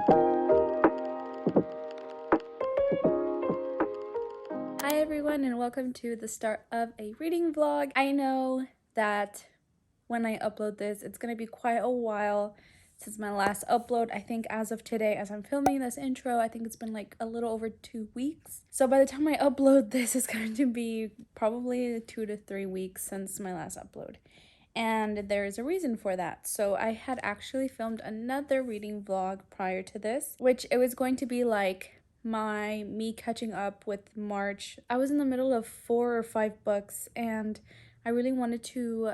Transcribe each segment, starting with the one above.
Hi everyone, and welcome to the start of a reading vlog. I know that when I upload this, it's gonna be quite a while since my last upload. I think as of today, as I'm filming this intro, I think it's been like a little over 2 weeks. So by the time I upload this, it's going to be probably 2 to 3 weeks since my last upload. And there is a reason for that. So I had actually filmed another reading vlog prior to this, which it was going to be like me catching up with March. I was in the middle of 4 or 5 books, and I really wanted to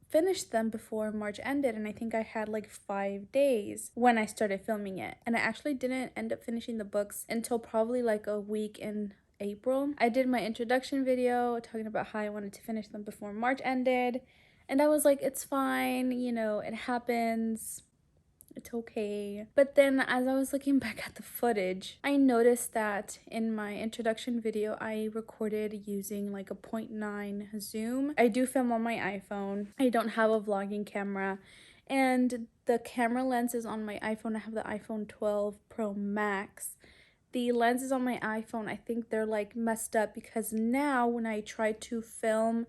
finish them before March ended, and I think I had like 5 days when I started filming it. And I actually didn't end up finishing the books until probably like a week in April. I did my introduction video talking about how I wanted to finish them before March ended, and I was like, it's fine, you know, it happens. It's okay. But then as I was looking back at the footage, I noticed that in my introduction video, I recorded using like a 0.9 zoom. I do film on my iPhone. I don't have a vlogging camera. And the camera lenses on my iPhone, I have the iPhone 12 Pro Max. The lenses on my iPhone, I think they're like messed up because now when I try to film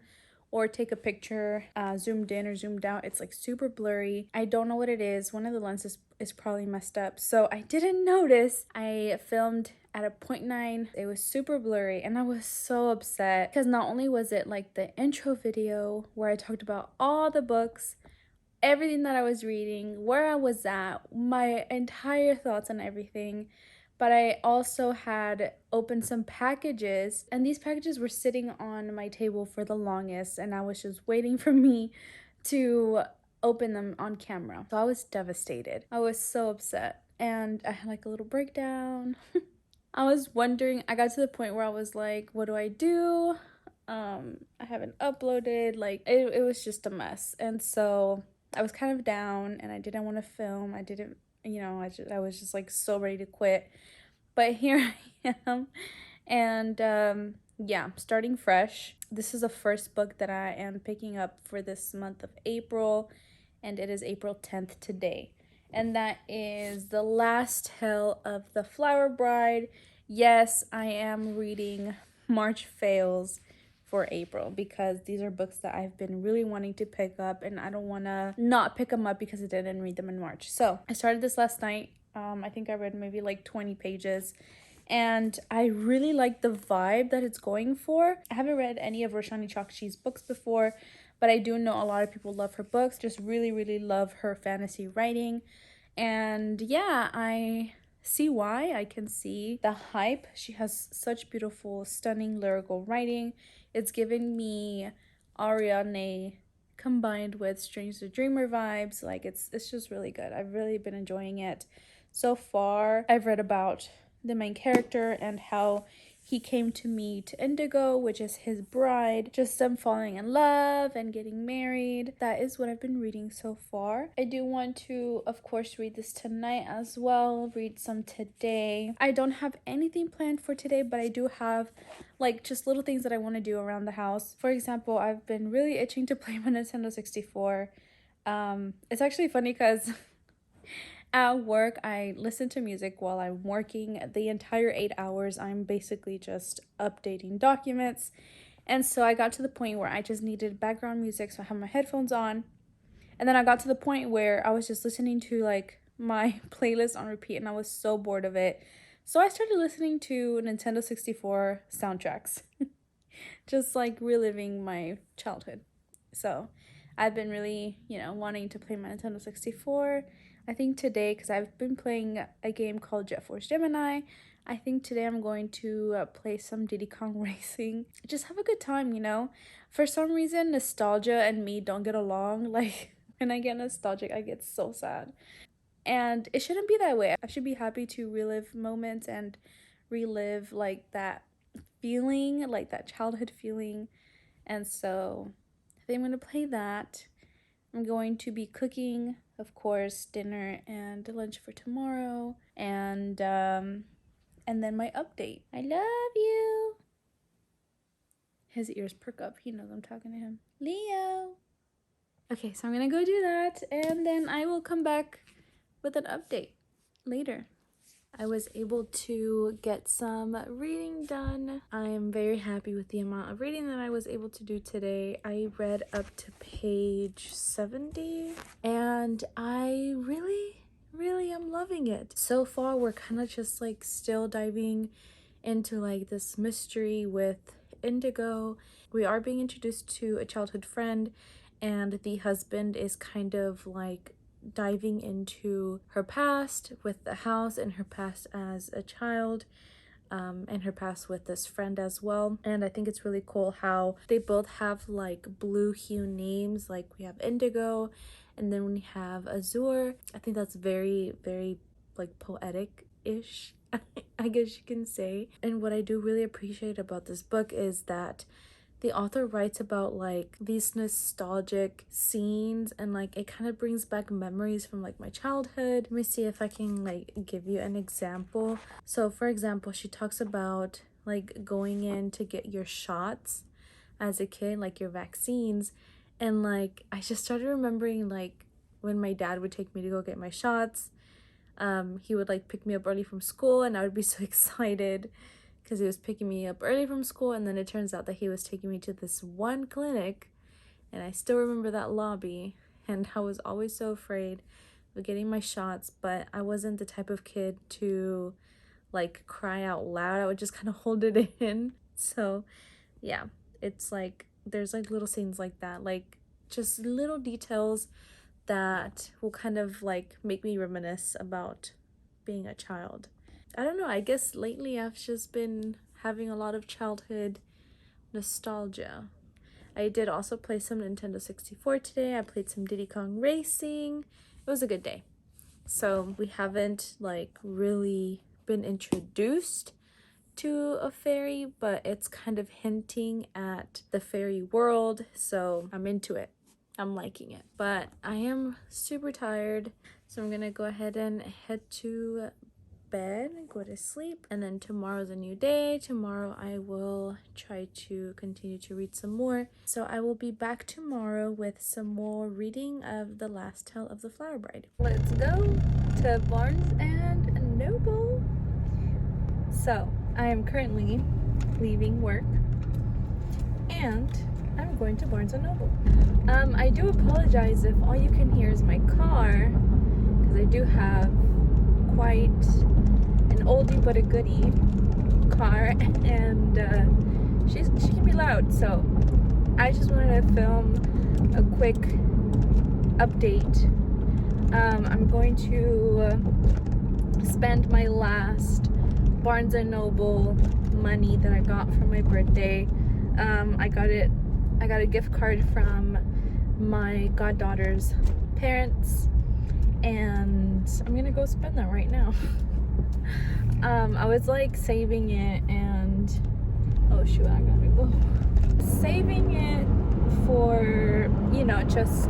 or take a picture zoomed in or zoomed out, it's like super blurry. I don't know what it is. One of the lenses is probably messed up. So I didn't notice. I filmed at a 0.9. It was super blurry and I was so upset because not only was it like the intro video where I talked about all the books, everything that I was reading, where I was at, my entire thoughts on everything, but I also had opened some packages, and these packages were sitting on my table for the longest, and I was just waiting for me to open them on camera. So I was devastated. I was so upset, and I had like a little breakdown. I was wondering, I got to the point where I was like, what do I do? I haven't uploaded, like it was just a mess. And so I was kind of down and I didn't want to film. I didn't, you know, I was just like so ready to quit. But here I am. And yeah, starting fresh. This is the first book that I am picking up for this month of April, and it is April 10th today. And that is The Last Tale of the Flower Bride. Yes, I am reading March Fails for April because these are books that I've been really wanting to pick up, and I don't want to not pick them up because I didn't read them in March. So I started this last night. I think I read maybe like 20 pages, and I really like the vibe that it's going for. I haven't read any of Roshani Chakshi's books before, but I do know a lot of people love her books, just really love her fantasy writing. And yeah, I see why. I can see the hype. She has such beautiful, stunning lyrical writing. It's giving me Ariadne combined with Strange the Dreamer vibes. Like it's just really good. I've really been enjoying it so far. I've read about the main character and how he came to meet Indigo, which is his bride, just them falling in love and getting married. That is what I've been reading so far. I do want to, of course, read this tonight as well, read some today. I don't have anything planned for today, but I do have like just little things that I want to do around the house. For example, I've been really itching to play my Nintendo 64. It's actually funny because at work, I listen to music while I'm working. The entire 8 hours, I'm basically just updating documents. And so I got to the point where I just needed background music, so I have my headphones on. And then I got to the point where I was just listening to like my playlist on repeat, and I was so bored of it. So I started listening to Nintendo 64 soundtracks, just like reliving my childhood. So I've been really, you know, wanting to play my Nintendo 64. I think today, because I've been playing a game called Jet Force Gemini, I think today I'm going to play some Diddy Kong Racing. Just have a good time, you know? For some reason, nostalgia and me don't get along. Like, when I get nostalgic, I get so sad. And it shouldn't be that way. I should be happy to relive moments and relive, like, that feeling, like that childhood feeling. And so I think I'm going to play that. I'm going to be cooking, of course, dinner and lunch for tomorrow, and then my update. I love you. His ears perk up. He knows I'm talking to him. Leo. Okay, so I'm gonna go do that, and then I will come back with an update later. I was able to get some reading done. I am very happy with the amount of reading that I was able to do today. I read up to page 70 and I really am loving it. So far, we're kind of just like still diving into like this mystery with Indigo. We are being introduced to a childhood friend, and the husband is kind of like diving into her past with the house and her past as a child, and her past with this friend as well. And I think it's really cool how they both have like blue hue names. Like we have Indigo and then we have Azure. I think that's very like poetic-ish, I guess you can say. And what I do really appreciate about this book is that the author writes about like these nostalgic scenes, and like it kind of brings back memories from like my childhood. Let me see if I can like give you an example. So for example, she talks about like going in to get your shots as a kid, like your vaccines. And like I just started remembering like when my dad would take me to go get my shots. He would like pick me up early from school and I would be so excited because he was picking me up early from school, and then it turns out that he was taking me to this one clinic, and I still remember that lobby, and I was always so afraid of getting my shots, but I wasn't the type of kid to like cry out loud. I would just kind of hold it in. So yeah, it's like there's like little scenes like that, like just little details that will kind of like make me reminisce about being a child. I don't know, I guess lately I've just been having a lot of childhood nostalgia. I did also play some Nintendo 64 today. I played some Diddy Kong Racing. It was a good day. So we haven't like really been introduced to a fairy, but it's kind of hinting at the fairy world, so I'm into it. I'm liking it. But I am super tired, so I'm gonna go ahead and head to bed and go to sleep, and then tomorrow's a new day. Tomorrow I will try to continue to read some more, so I will be back tomorrow with some more reading of The Last Tale of the Flower Bride. Let's go to Barnes and Noble. So I am currently leaving work and I'm going to Barnes and Noble. I do apologize if all you can hear is my car, because I do have quite an oldie but a goodie car, and she can be loud, so I just wanted to film a quick update. I'm going to spend my last Barnes and Noble money that I got for my birthday. I got a gift card from my goddaughter's parents, and I'm gonna go spend that right now. I was like saving it, and oh shoot, I gotta go. Saving it for, you know, just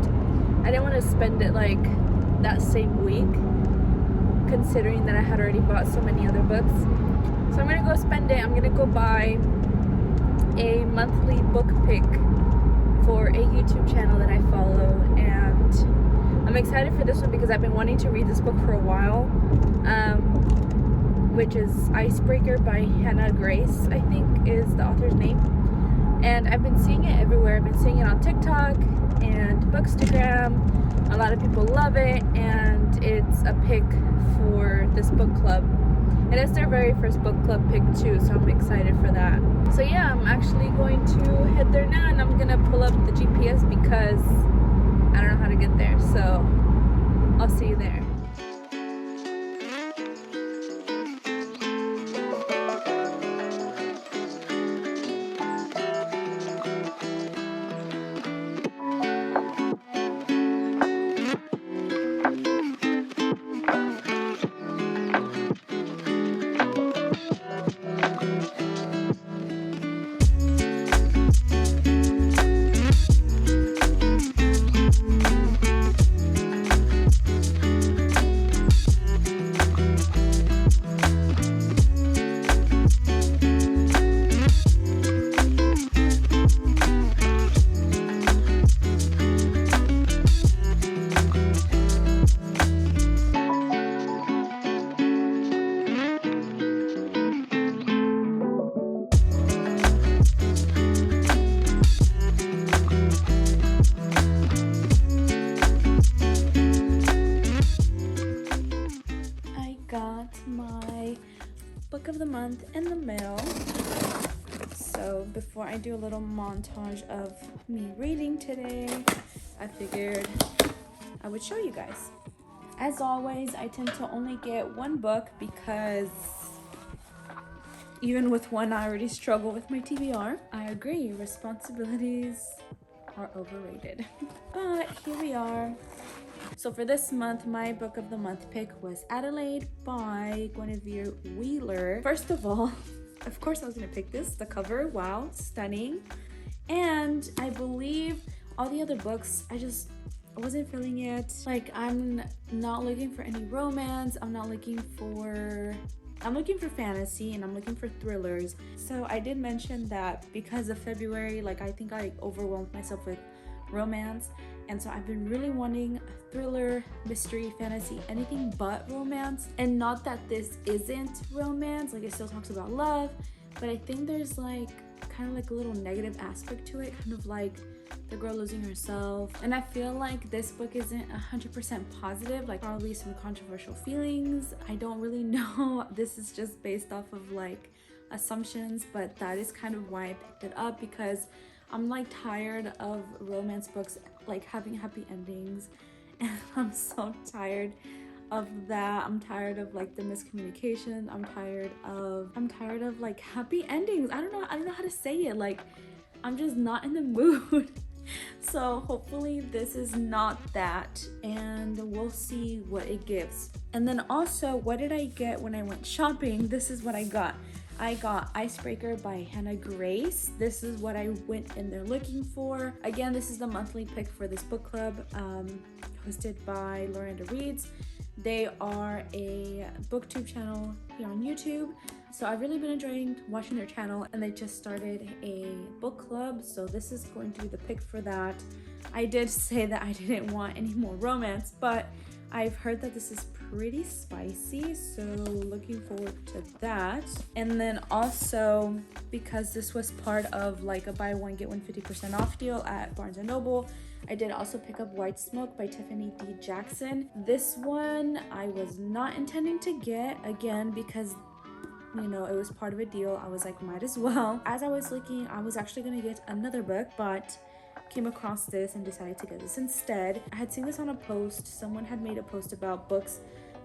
I didn't want to spend it like that same week, considering that I had already bought so many other books. So I'm gonna go spend it. I'm gonna go buy a monthly book pick for a YouTube channel that I follow, and I'm excited for this one because I've been wanting to read this book for a while, which is Icebreaker by Hannah Grace, I think is the author's name. And I've been seeing it everywhere. I've been seeing it on TikTok and Bookstagram. A lot of people love it, and it's a pick for this book club. And it's their very first book club pick too, so I'm excited for that. So yeah, I'm actually going to head there now, and I'm gonna pull up the GPS because I don't know how to get there. So I'll see you there. book of the month in the mail. So before I do a little montage of me reading today, I figured I would show you guys. As always, I tend to only get one book because even with one, I already struggle with my TBR. I agree, responsibilities are overrated. But here we are. So for this month, my book of the month pick was Adelaide by Guinevere Wheeler. First of all, of course I was gonna pick this. The cover, wow, stunning. And I believe all the other books, I wasn't feeling it. Like, I'm not looking for any romance. I'm looking for fantasy, and I'm looking for thrillers. So I did mention that because of February, like, I think I overwhelmed myself with romance. And so I've been really wanting a thriller, mystery, fantasy, anything but romance. And not that this isn't romance, like it still talks about love, but I think there's like kind of like a little negative aspect to it, kind of like the girl losing herself. And I feel like this book isn't 100% positive, like probably some controversial feelings. I don't really know. This is just based off of like assumptions, but that is kind of why I picked it up, because I'm like tired of romance books like having happy endings, and I'm so tired of that. I'm tired of like the miscommunication. I'm tired of like happy endings. I don't know how to say it. Like, I'm just not in the mood. So hopefully this is not that, and we'll see what it gives. And then also, what did I get when I went shopping? This is what I got. I got Icebreaker by Hannah Grace. This is what I went in there looking for. Again, this is the monthly pick for this book club, hosted by Loranda Reads. They are a booktube channel here on YouTube. So I've really been enjoying watching their channel, and they just started a book club. So this is going to be the pick for that. I did say that I didn't want any more romance, but I've heard that this is pretty spicy, so looking forward to that. And then also, because this was part of like a buy one get one 50% off deal at Barnes & Noble, I did also pick up White Smoke by Tiffany D. Jackson. This one I was not intending to get, again, because you know, it was part of a deal. I was like, might as well. As I was looking, I was actually gonna get another book, but came across this and decided to get this instead. I had seen this on a post. Someone had made a post about books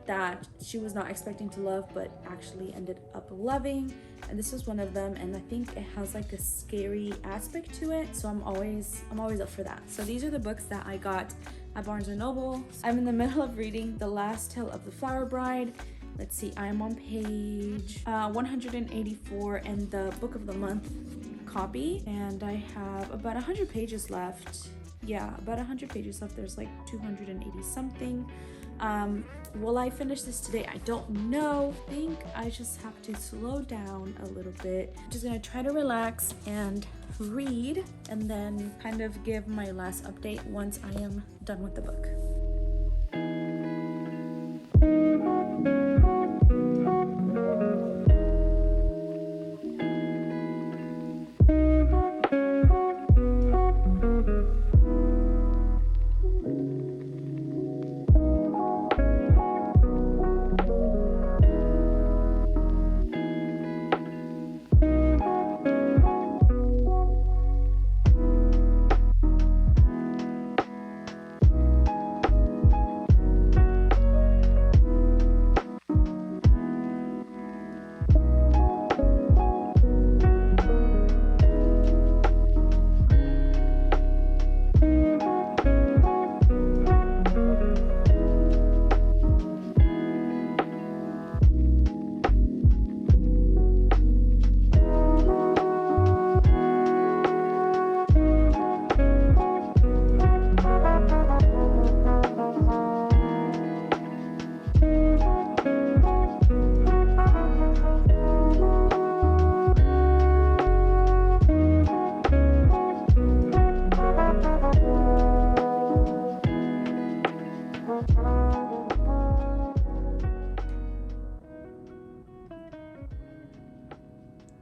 that she was not expecting to love but actually ended up loving, and this was one of them. And I think it has like a scary aspect to it, so I'm always up for that. So these are the books that I got at Barnes & Noble. I'm in the middle of reading The Last Tale of the Flower Bride. Let's see, I am on page 184 in the book of the month copy, and I have about 100 pages left. Yeah, about 100 pages left. There's like 280 something. Will I finish this today? I don't know. I think I just have to slow down a little bit. I'm just gonna try to relax and read, and then kind of give my last update once I am done with the book.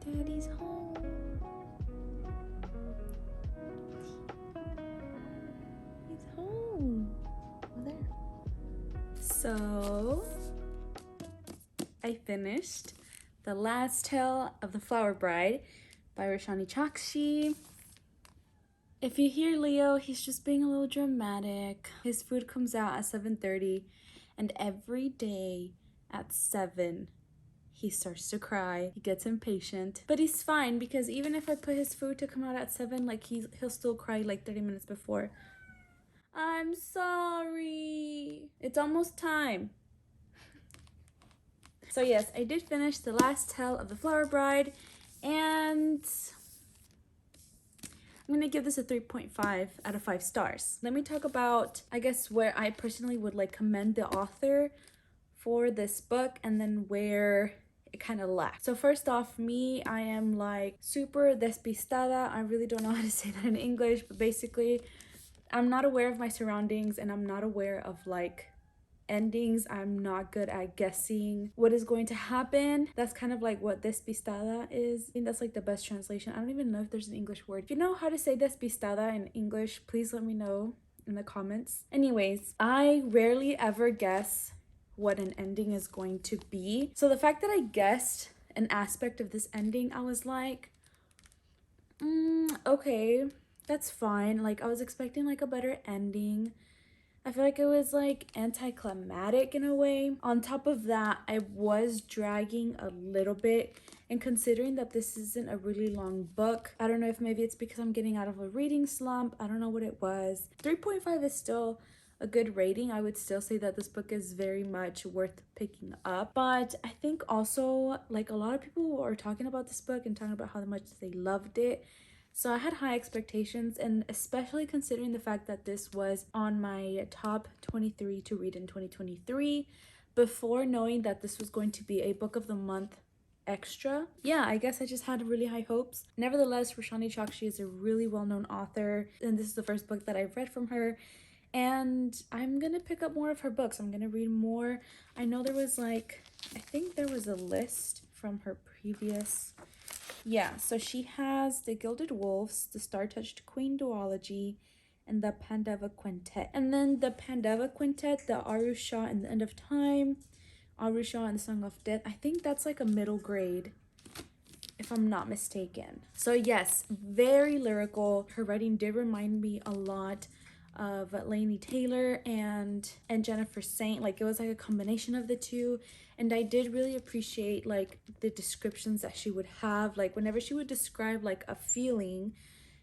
Daddy's home. He's home. Oh, there. So I finished The Last Tale of the Flower Bride by Roshani Chakshi. If you hear Leo, he's just being a little dramatic. His food comes out at 7:30, and every day at 7, he starts to cry. He gets impatient, but he's fine because even if I put his food to come out at 7, like he'll still cry like 30 minutes before. I'm sorry. It's almost time. So yes, I did finish The Last Tale of the Flower Bride, and I'm gonna give this a 3.5 out of 5 stars. Let me talk about, I guess, where I personally would like commend the author for this book and then where it kind of lacked. So first off, me, I am like super despistada. I really don't know how to say that in English, but basically I'm not aware of my surroundings and I'm not aware of like endings. I'm not good at guessing what is going to happen. That's kind of like what despistada is. I think that's like the best translation. I don't even know if there's an English word. If you know how to say despistada in English, please let me know in the comments. Anyways, I rarely ever guess what an ending is going to be. So the fact that I guessed an aspect of this ending, I was like, okay, that's fine. Like I was expecting like a better ending. I feel like it was like anticlimactic in a way. On top of that, I was dragging a little bit, and considering that this isn't a really long book, I don't know if maybe it's because I'm getting out of a reading slump. I don't know what it was. 3.5 is still a good rating. I would still say that this book is very much worth picking up, but I think also like a lot of people are talking about this book and talking about how much they loved it. So I had high expectations, and especially considering the fact that this was on my top 23 to read in 2023 before knowing that this was going to be a book of the month extra. Yeah, I guess I just had really high hopes. Nevertheless, Roshani Chakshi is a really well-known author, and this is the first book that I've read from her, and I'm gonna pick up more of her books. I'm gonna read more. I know there was like, I think there was a list from her previous. Yeah, so she has The Gilded Wolves, The Star-Touched Queen duology, and the Pandava Quintet. And then the Pandava Quintet, the Arusha and the End of Time, Arusha and the Song of Death. I think that's like a middle grade, if I'm not mistaken. So yes, very lyrical. Her writing did remind me a lot of Laini Taylor and Jennifer Saint. Like it was like a combination of the two, and I did really appreciate like the descriptions that she would have. Like whenever she would describe like a feeling,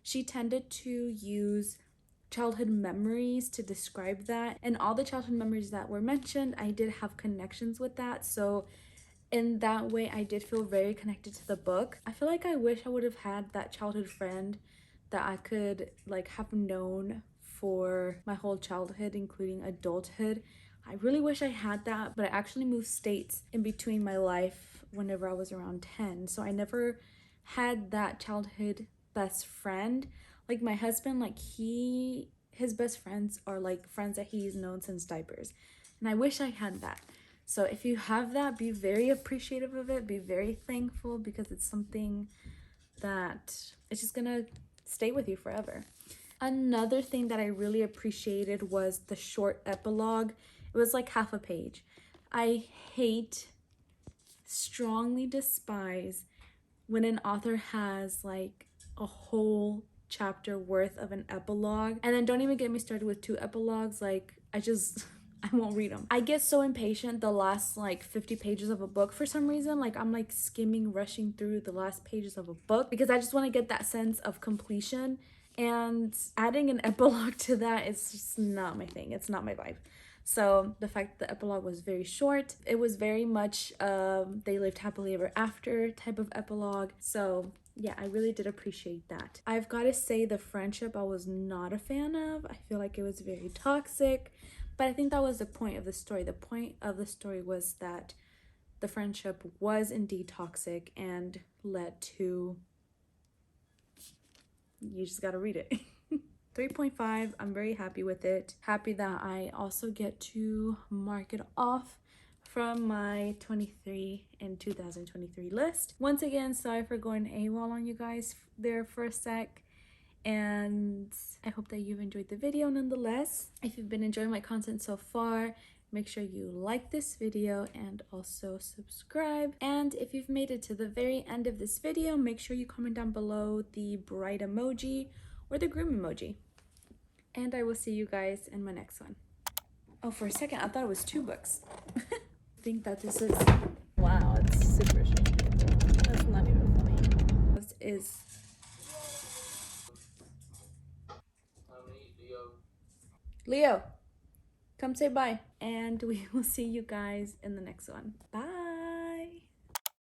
she tended to use childhood memories to describe that, and all the childhood memories that were mentioned, I did have connections with that. So in that way, I did feel very connected to the book. I feel like I wish I would have had that childhood friend that I could like have known for my whole childhood, including adulthood. I really wish I had that, but I actually moved states in between my life whenever I was around 10. So I never had that childhood best friend. Like my husband, like his best friends are like friends that he's known since diapers. And I wish I had that. So if you have that, be very appreciative of it, be very thankful, because it's something that it's just gonna stay with you forever. Another thing that I really appreciated was the short epilogue. It was like half a page. I strongly despise when an author has like a whole chapter worth of an epilogue, and then don't even get me started with 2 epilogues. Like I won't read them. I get so impatient the last like 50 pages of a book for some reason. Like I'm like skimming, rushing through the last pages of a book because I just want to get that sense of completion, and adding an epilogue to that is just not my thing. It's not my vibe. So the fact that the epilogue was very short, it was very much they lived happily ever after type of epilogue. So yeah, I really did appreciate that. I've got to say the friendship I was not a fan of. I feel like it was very toxic, but I think that was the point of the story. The point of the story was that the friendship was indeed toxic and led to, you just gotta read it. 3.5, I'm very happy with it. Happy that I also get to mark it off from my 23 and 2023 list. Once again, sorry for going AWOL on you guys there for a sec, and I hope that you've enjoyed the video nonetheless. If you've been enjoying my content so far, make sure you like this video and also subscribe. And if you've made it to the very end of this video, make sure you comment down below the bride emoji or the groom emoji. And I will see you guys in my next one. Oh, for a second, I thought it was 2 books. I think that this is... Wow, it's super shaky. That's not even funny. This is... Leo, come say bye. And we will see you guys in the next one. Bye.